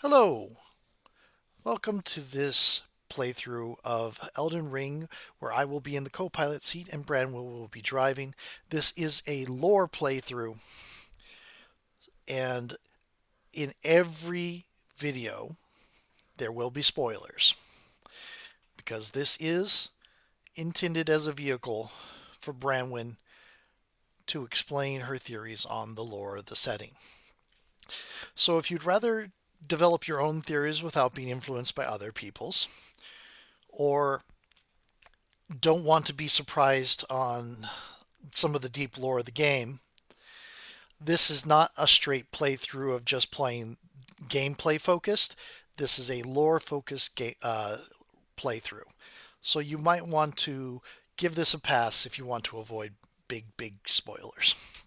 Hello, welcome to this playthrough of Elden Ring, where I will be in the co-pilot seat and Branwen will be driving. This is a lore playthrough, and in every video there will be spoilers, because this is intended as a vehicle for Branwen to explain her theories on the lore of the setting. So if you'd rather develop your own theories without being influenced by other people's, or don't want to be surprised on some of the deep lore of the game, this is not a straight playthrough of just playing gameplay focused. This is a lore focused playthrough. So you might want to give this a pass if you want to avoid big spoilers.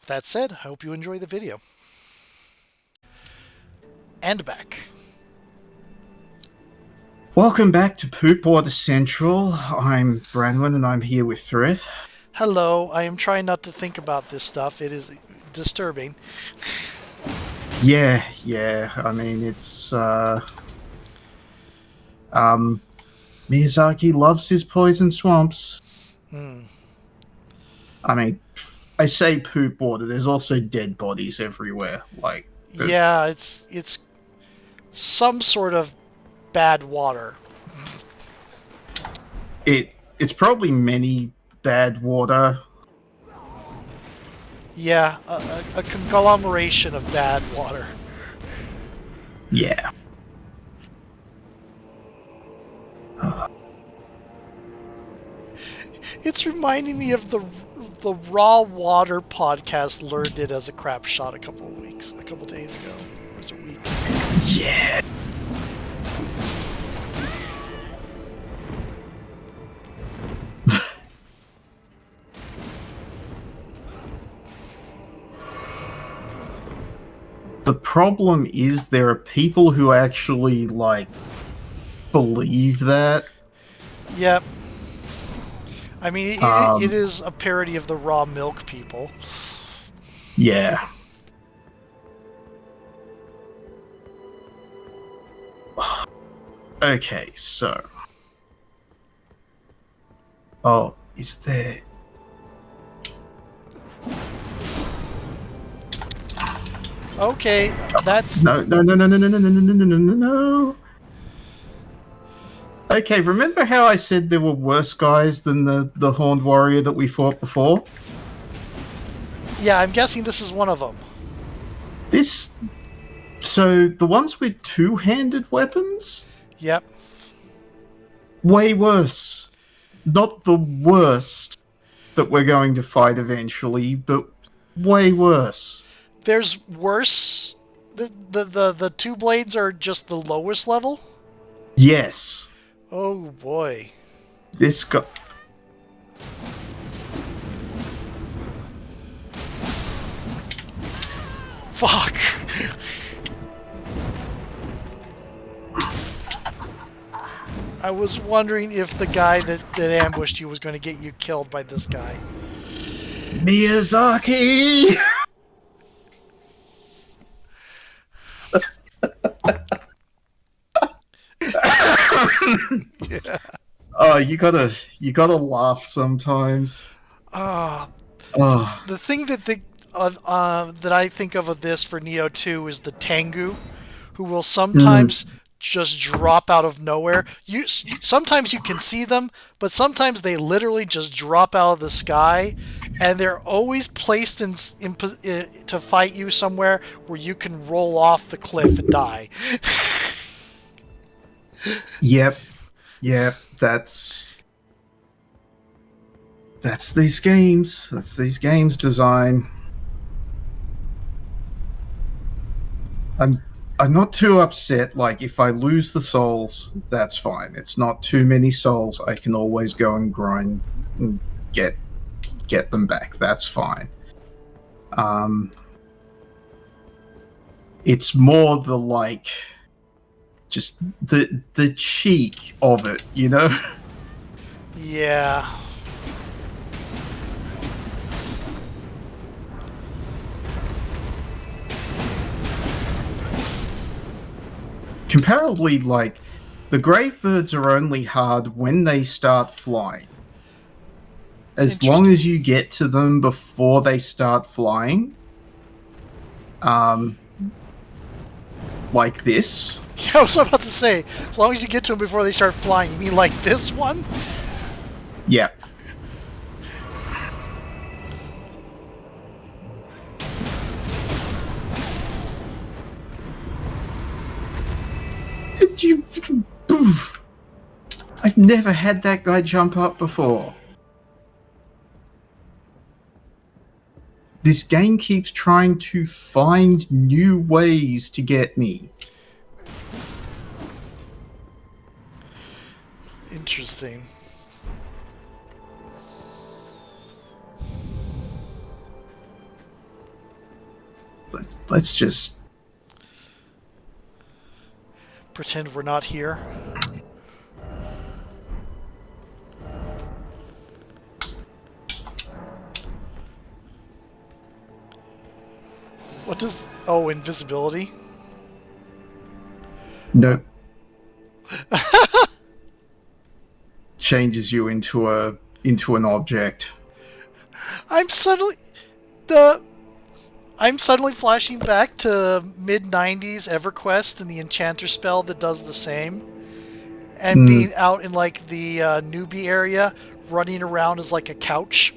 With that said, I hope you enjoy the video. And back. Welcome back to Poop Water Central. I'm Branwen and I'm here with Thryth. Hello, I am trying not to think about this stuff. It is disturbing. Yeah. I mean, it's Miyazaki loves his poison swamps. I mean, I say poop water. There's also dead bodies everywhere. Yeah, it's some sort of bad water. It's probably many bad water. Yeah, a conglomeration of bad water. Yeah. It's reminding me of the raw water podcast Lur did as a crap shot a couple days ago. Or was it weeks? Yeah. The problem is there are people who actually, believe that. Yep. I mean, it is a parody of the raw milk people. Yeah. Okay, so. Oh, is there. Okay, that's... No. Okay, remember how I said there were worse guys than the Horned Warrior that we fought before? Yeah, I'm guessing this is one of them. So, the ones with two-handed weapons? Yep. Way worse. Not the worst that we're going to fight eventually, but way worse. There's worse. The two blades are just the lowest level? Yes. Oh boy. This guy. Fuck. I was wondering if the guy that ambushed you was going to get you killed by this guy. Miyazaki! Yeah. Oh, you gotta laugh sometimes. Ah, Oh, the thing that I think of this for Neo 2 is the Tengu, who will sometimes just drop out of nowhere. Sometimes you can see them, but sometimes they literally just drop out of the sky, and they're always placed to fight you somewhere where you can roll off the cliff and die. Yep. That's these games. That's these games design. I'm not too upset. Like, if I lose the souls, that's fine. It's not too many souls. I can always go and grind and get them back. That's fine. It's more just the cheek of it, you know? Yeah. comparably, like, the Gravebirds are only hard when they start flying. As long Interesting. as you get to them before they start flying, like this. Yeah, I was about to say, as long as you get to them before they start flying. You mean like this one? Yeah. I've never had that guy jump up before. This game keeps trying to find new ways to get me. Interesting. Let's just... Pretend we're not here. What does... Oh, invisibility? Nope. Changes you into an object. I'm suddenly... The... I'm suddenly flashing back to mid-90s EverQuest and the Enchanter spell that does the same. And being out in, like, the newbie area, running around as, like, a couch.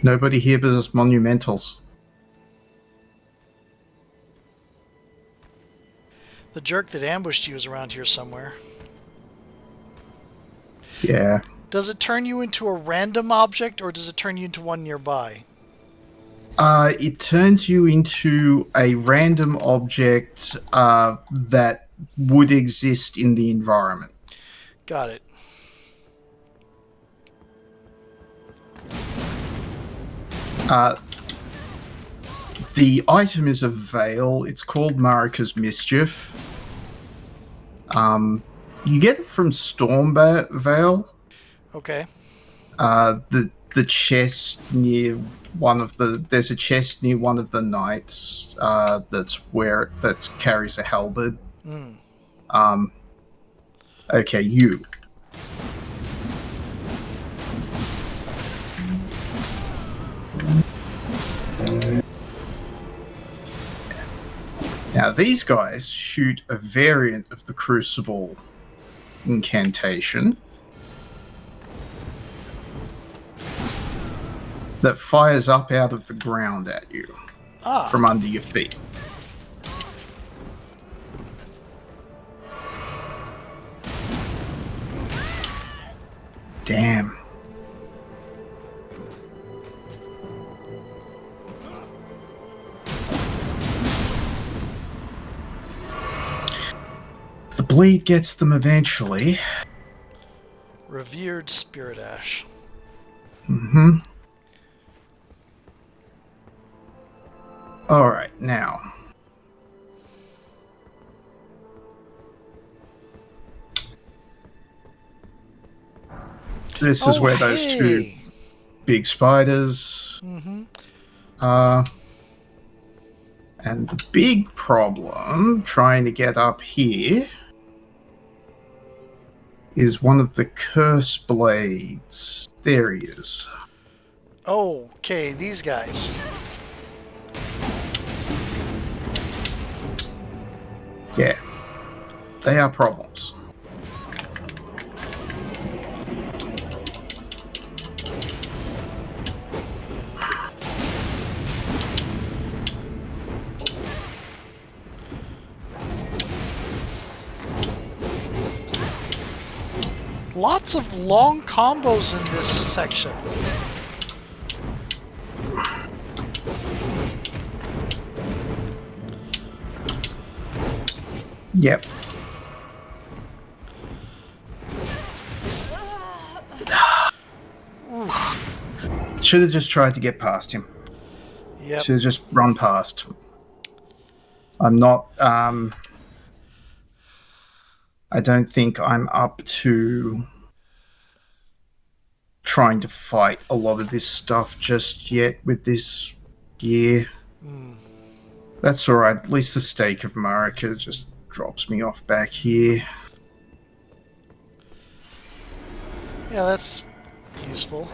Nobody here but us monumentals. The jerk that ambushed you is around here somewhere. Yeah. Does it turn you into a random object, or does it turn you into one nearby? It turns you into a random object that would exist in the environment. Got it. The item is a veil. It's called Marika's Mischief. You get it from Stormveil. Okay. The chest near one of the... There's a chest near one of the knights that carries a halberd. Okay, you. Now, these guys shoot a variant of the Crucible incantation that fires up out of the ground at you from under your feet. Damn. The bleed gets them eventually. Revered Spirit Ash. Alright, now. This is where those two big spiders are. And the big problem trying to get up here is one of the curse blades. There he is. Okay, these guys. Yeah. They are problems. Lots of long combos in this section. Yep. Should have just tried to get past him. Yep. Should have just run past. I'm not I don't think I'm up to trying to fight a lot of this stuff just yet with this gear. Hmm. That's alright. At least the stake of Marika just drops me off back here. Yeah, that's useful.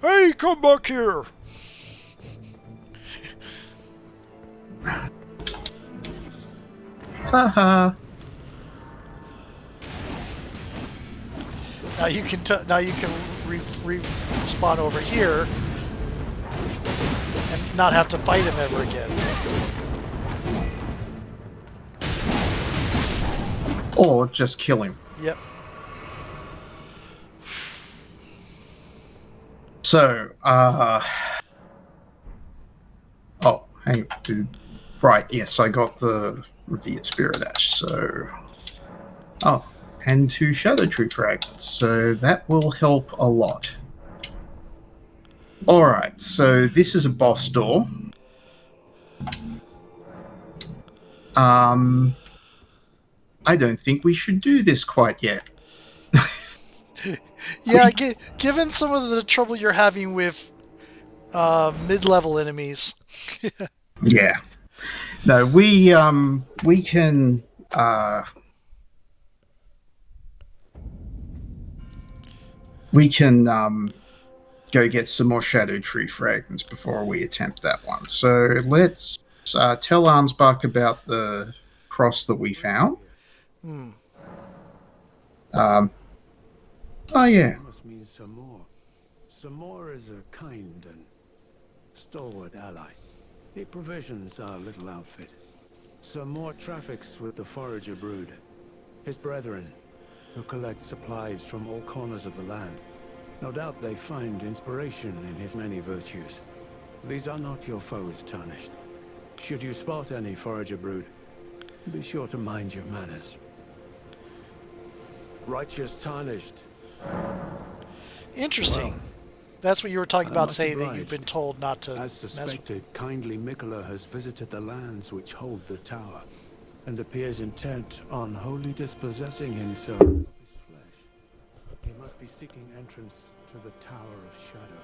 Hey, come back here! Haha. Now you can respawn over here and not have to fight him ever again. Or just kill him. Yep. So, oh, hang on, dude. Right, yes, I got the Revered Spirit Ash, so... Oh, and 2 Shadow Tree fragments, so that will help a lot. Alright, so this is a boss door. I don't think we should do this quite yet. Yeah, given some of the trouble you're having with mid-level enemies. Yeah. No, we can go get some more Shadow Tree fragments before we attempt that one. So let's tell Armsbuck about the cross that we found. Hmm. Oh yeah. That must mean some more. Some more is a kind and stalwart ally. He provisions our little outfit. Some more traffics with the Forager brood, his brethren, who collect supplies from all corners of the land. No doubt they find inspiration in his many virtues. These are not your foes, Tarnished. Should you spot any Forager brood, be sure to mind your manners. Righteous Tarnished. Interesting. Well, that's what you were talking about, much saying that obliged. you've been told not to As mess with. suspected, kindly Mikola has visited the lands which hold the tower, and appears intent on wholly dispossessing himself of his flesh. He must be seeking entrance to the Tower of Shadow.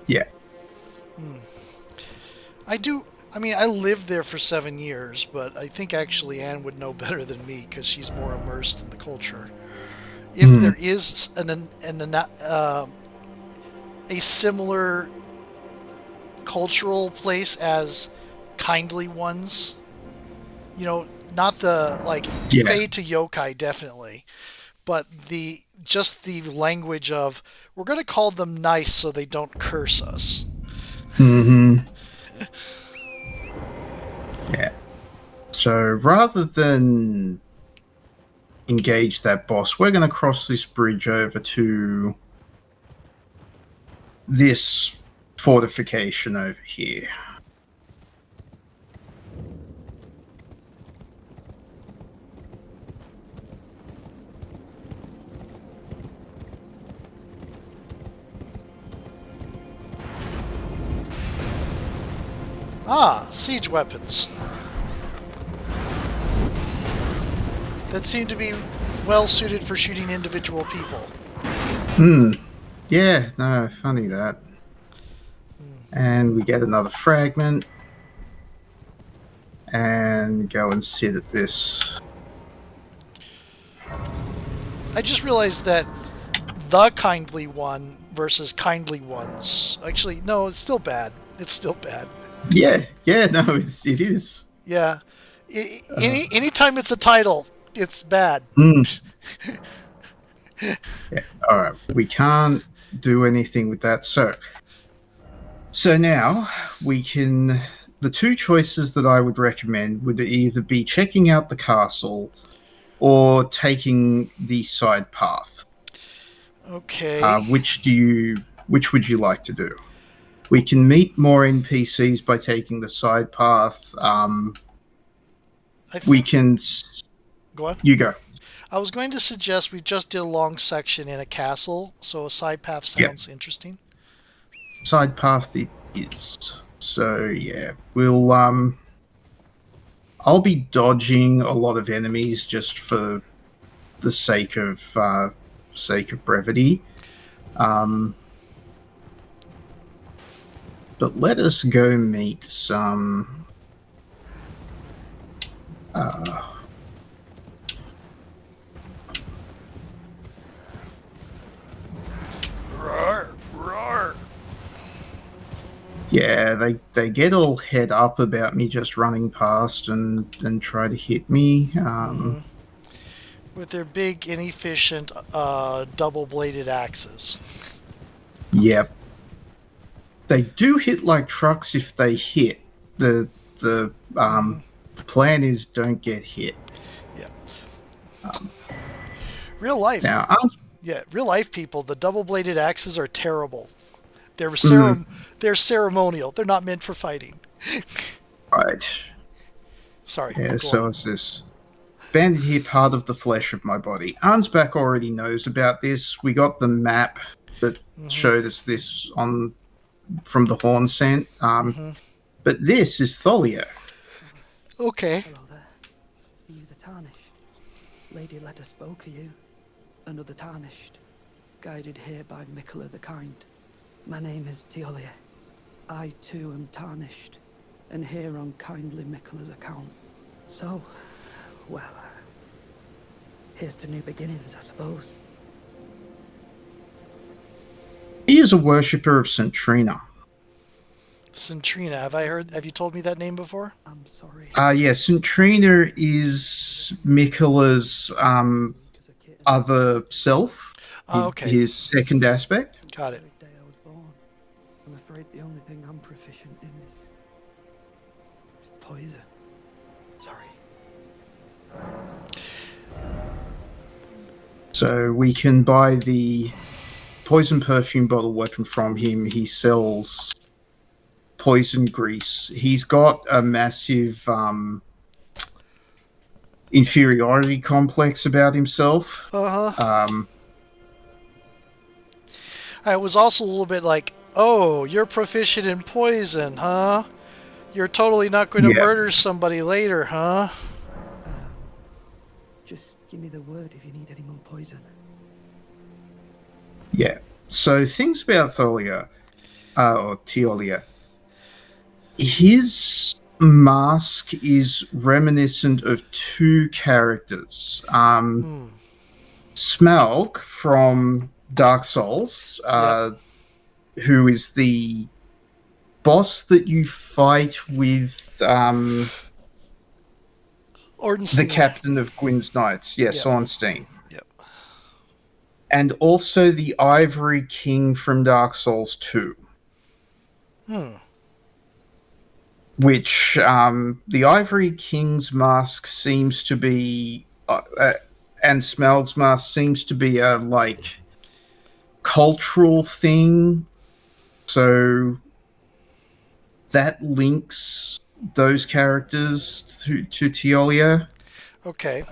Yeah. I mean, I lived there for 7 years, but I think actually Anne would know better than me because she's more immersed in the culture. If there is a similar cultural place as Kindly Ones, you know, not the like Yeah. fade to yokai definitely, but just the language of we're going to call them nice so they don't curse us. Mm-hmm. Yeah. So rather than engage that boss, we're going to cross this bridge over to this fortification over here. Ah, siege weapons. That seem to be well suited for shooting individual people. Yeah, no, funny that. And we get another fragment. And go and sit at this. I just realized that the kindly one versus kindly ones. Actually, no, it's still bad. It's still bad. Yeah, no, it is. Yeah. Anytime it's a title, it's bad. Yeah, alright. We can't do anything with that. So now we can... The 2 choices that I would recommend would either be checking out the castle or taking the side path. Okay. Which would you like to do? We can meet more NPCs by taking the side path. We can... Go on. You go. I was going to suggest we just did a long section in a castle, so a side path sounds interesting. Side path it is. So yeah, I'll be dodging a lot of enemies just for the sake of brevity. Um, but let us go meet some. Uh, Roar, roar. yeah, they get all head up about me just running past and try to hit me. With their big, inefficient, double-bladed axes. Yep, they do hit like trucks if they hit. The the plan is don't get hit. Yeah. Um, Real life. now, Yeah, real life people, the double-bladed axes are terrible. They're mm, they're ceremonial. They're not meant for fighting. right, Sorry, yeah. go on. So is this banded here part of the flesh of my body? Arnsback already knows about this. We got the map that showed us this on from the horn scent. But this is Thalia. Okay. Hello there. Are you the Tarnished? Lady Leda spoke of you. Another Tarnished. Guided here by Mikola the Kind. My name is Teolia. I too am Tarnished. And here on kindly Mikola's account. So, well, here's to new beginnings, I suppose. He is a worshipper of St. Trina. Centrina, have you told me that name before? I'm sorry. Yeah, St. Trina is Mikola's other self, Okay. his second aspect. Got it. Day I was born. I'm afraid the only thing I'm proficient in is poison. Sorry. So we can buy the poison perfume bottle weapon from him. He sells poison grease. He's got a massive inferiority complex about himself. Uh-huh. I was also a little bit like, oh, you're proficient in poison, huh? You're totally not going to Yeah. murder somebody later, huh? Just give me the word if you need any more poison. Yeah. So things about Thalia, or Teolia. His mask is reminiscent of two characters. Smaug from Dark Souls, Yep. who is the boss that you fight with the Ornstein. captain of Gwyn's Knights, yes, Yep. Ornstein. Yep. And also the Ivory King from Dark Souls 2. Which the Ivory King's mask seems to be, and Smaug's mask seems to be a like cultural thing. So that links those characters to Teolia. Okay.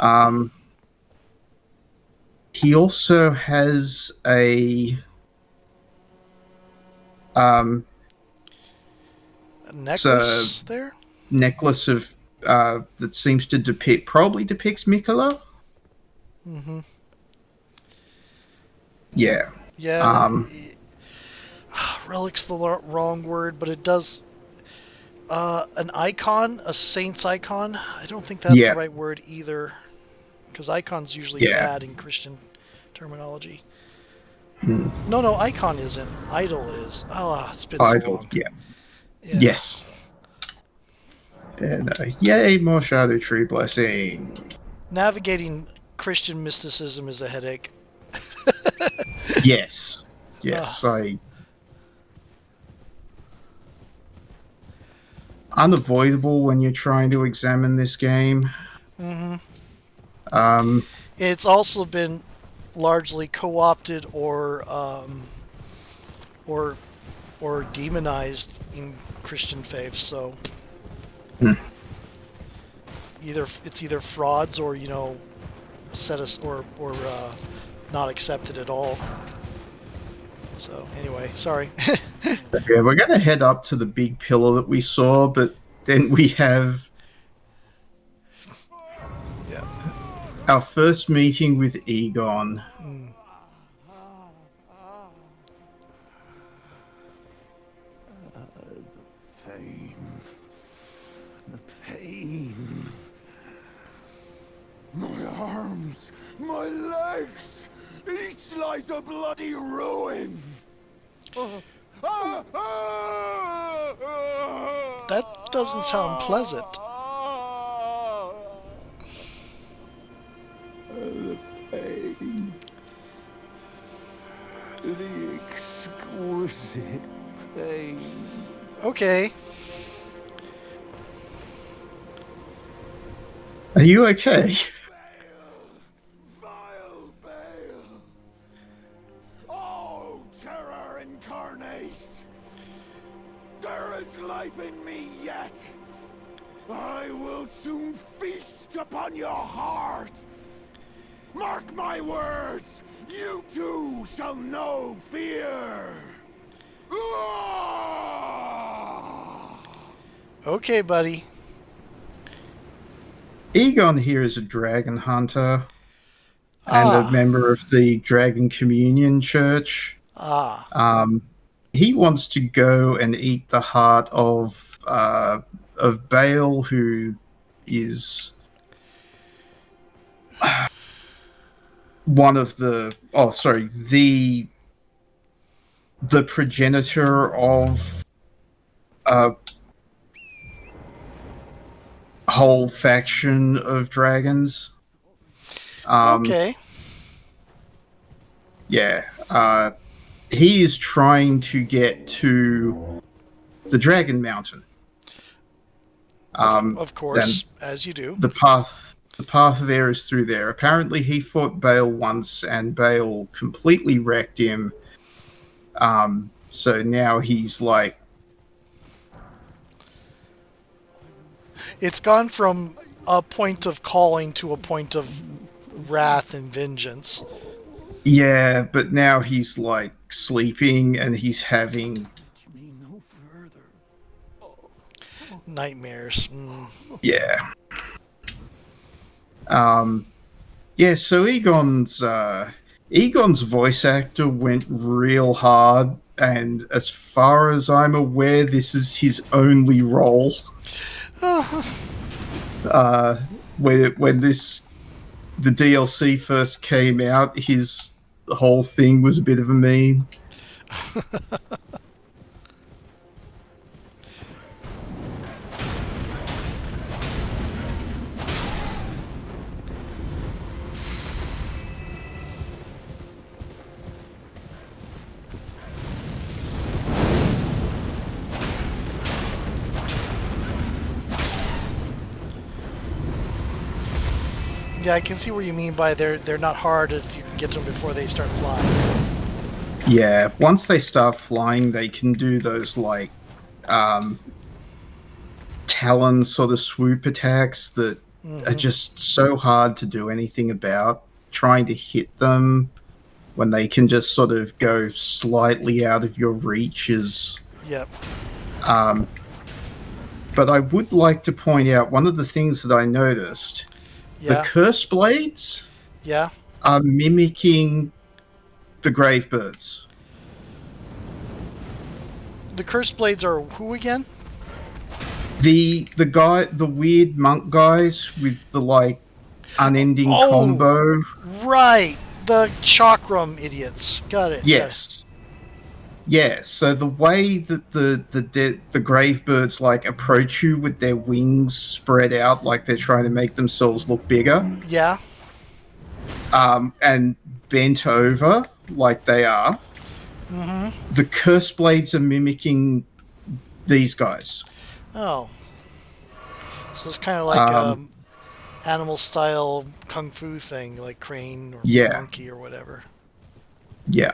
He also has a A necklace there? necklace of that seems to probably depicts Mikola. Yeah. Yeah. Relic's the wrong word, but it does. An icon, a saint's icon. I don't think that's Yeah. the right word either, because icon's usually Yeah. bad in Christian terminology. No, icon isn't. Idol is. Oh, it's been so Idol. long. Yeah. Yeah. Yes. And yay, more Shadow Tree blessing. Navigating Christian mysticism is a headache. Yes. Yes. Unavoidable when you're trying to examine this game. It's also been largely co-opted or demonized in Christian faith. So either frauds or set us or not accepted at all. So anyway, sorry. Yeah, we're going to head up to the big pillar that we saw, but then we have Yeah. our first meeting with Egon. Mm. Pain. The pain. My arms, my legs, each lies a bloody ruin. That doesn't sound pleasant. The pain. The exquisite pain. Okay. Are you okay? Vile Bale! Oh, terror incarnate! There is life in me yet! I will soon feast upon your heart! Mark my words! You too shall know fear! Okay, buddy. Egon here is a dragon hunter and a member of the Dragon Communion Church. He wants to go and eat the heart of Bale, who is one of the the progenitor of a whole faction of dragons. Okay. Yeah. He is trying to get to the Dragon Mountain. Of course, as you do. The path there is through there. Apparently he fought Bale once and Bale completely wrecked him. So now he's like... It's gone from a point of calling to a point of wrath and vengeance. Yeah, but now he's like sleeping and he's having nightmares. Yeah. Yeah, so Egon's voice actor went real hard, and as far as I'm aware, this is his only role. When the DLC first came out, his whole thing was a bit of a meme. Yeah, I can see what you mean by they're not hard if you can get to them before they start flying. Yeah, once they start flying, they can do those like talon sort of swoop attacks that are just so hard to do anything about. Trying to hit them when they can just sort of go slightly out of your reach is... Yep. But I would like to point out one of the things that I noticed. Yeah. The curse blades are mimicking the grave birds. The curse blades are who again? The weird monk guys with the like unending combo. Right. The chakram idiots. Got it. Yes. Yeah, so the way that the grave birds like approach you with their wings spread out like they're trying to make themselves look bigger. Yeah. And bent over like they are. Mm-hmm. The curse blades are mimicking these guys. Oh. So it's kind of like animal style kung fu thing, like crane or monkey or whatever. Yeah.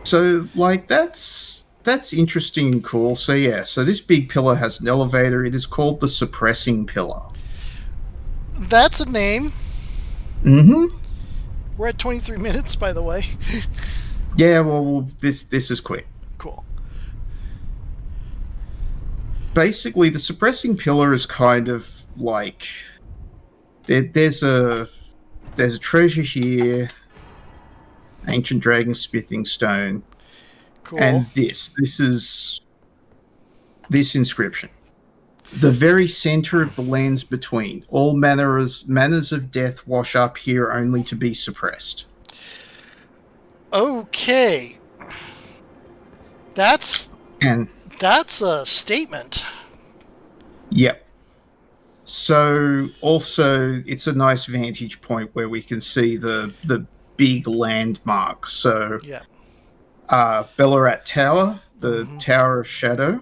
So like that's interesting and cool. So yeah, so this big pillar has an elevator. It is called the Suppressing Pillar. That's a name. Mm-hmm. We're at 23 minutes, by the way. Yeah, well, this is quick. Cool. Basically, the suppressing pillar is kind of like there's a treasure here, ancient dragon spitting stone, Cool. and this is this inscription. The very center of the lands between, all manners of death wash up here only to be suppressed. Okay. That's And a statement. yep. So also it's a nice vantage point where we can see the big landmarks. So Yep. Bellarat Tower, the Tower of Shadow,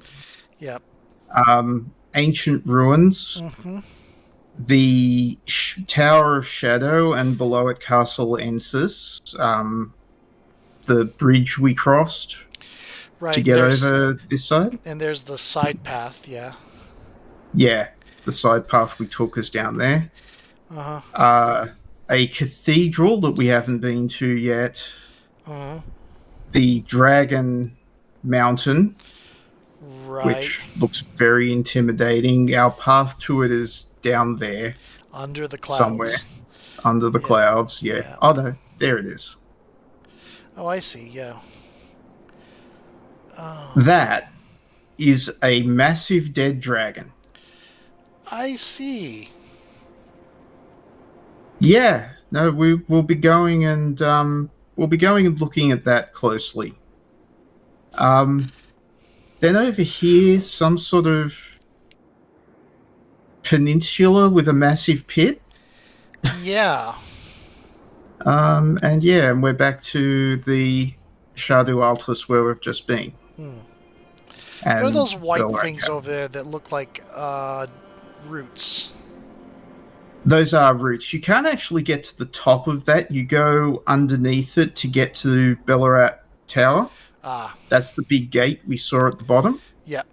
Yep. ancient ruins, the Tower of Shadow, and below it Castle Ensis, the bridge we crossed Right. to get over this side. And there's the side path, yeah. Yeah, the side path we took us down there. A cathedral that we haven't been to yet. The Dragon Mountain, Right. which looks very intimidating. Our path to it is down there. Under the clouds. Somewhere. Under the clouds, yeah. Oh, no, there it is. Oh, I see, yeah. That is a massive dead dragon. I see. Yeah, no, we'll be going and looking at that closely. Then over here, some sort of peninsula with a massive pit. Yeah. And we're back to the Shadu Altus where we've just been. What are those white things over there that look like roots? Those are roots. You can't actually get to the top of that. You go underneath it to get to Bellarat Tower. Ah. That's the big gate we saw at the bottom. Yep.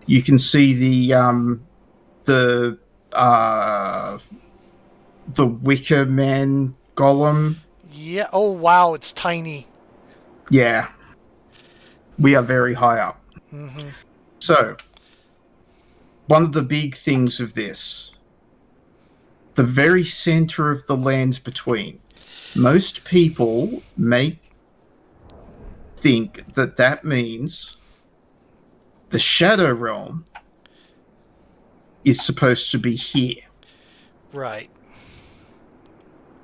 You can see the Wicker Man golem. Yeah. Oh, wow, it's tiny. Yeah. We are very high up. So, one of the big things of this, the very center of the lands between, most people think that means the Shadow Realm is supposed to be here. Right.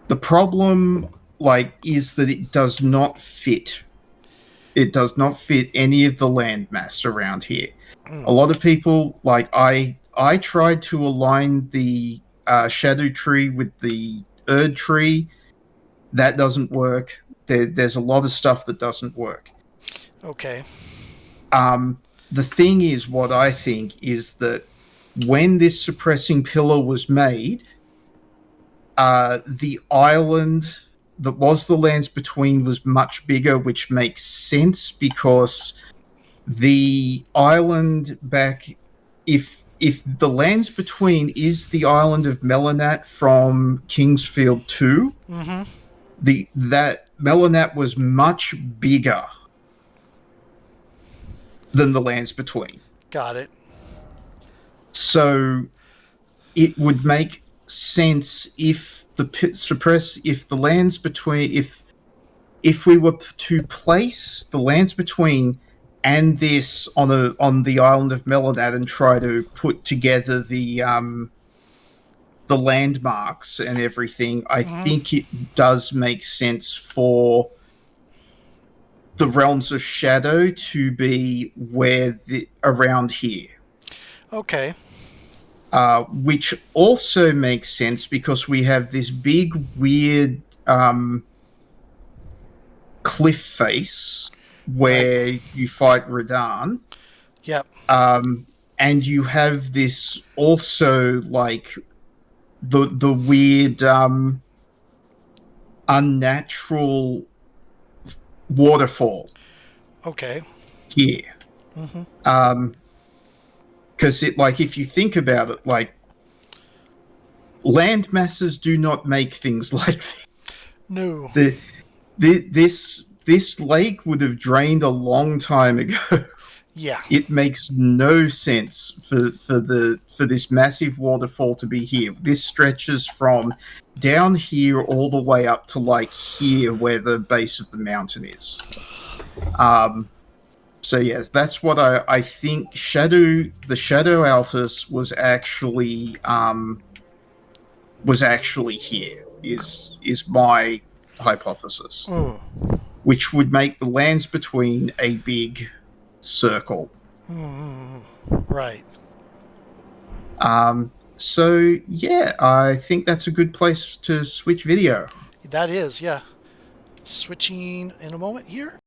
The problem, is that it does not fit. It does not fit any of the landmass around here. A lot of people, I tried to align the Shadow Tree with the Erd Tree. That doesn't work. There's a lot of stuff that doesn't work. Okay. The thing is, what I think is that when this suppressing pillar was made, the island that was the lands between was much bigger, which makes sense because the island back, if the lands between is the island of Melanat from Kingsfield 2, that Melanat was much bigger than the lands between. Got it. So it would make sense if the lands between, if we were to place the lands between and this on the island of Melanat and try to put together the landmarks and everything, I think it does make sense for the realms of shadow to be around here. Okay. Which also makes sense because we have this big, weird cliff face where you fight Radahn. Yep. And you have this also, the weird unnatural waterfall. Okay. Here. Because if you think about it, land masses do not make things like this. No. The, this lake would have drained a long time ago. Yeah. It makes no sense for this massive waterfall to be here. This stretches from down here all the way up to like here where the base of the mountain is. So yes, that's what I think the Shadow Altus was actually here is my hypothesis. Which would make the lands between a big circle. Right. So yeah, I think that's a good place to switch video. That is, yeah. Switching in a moment here.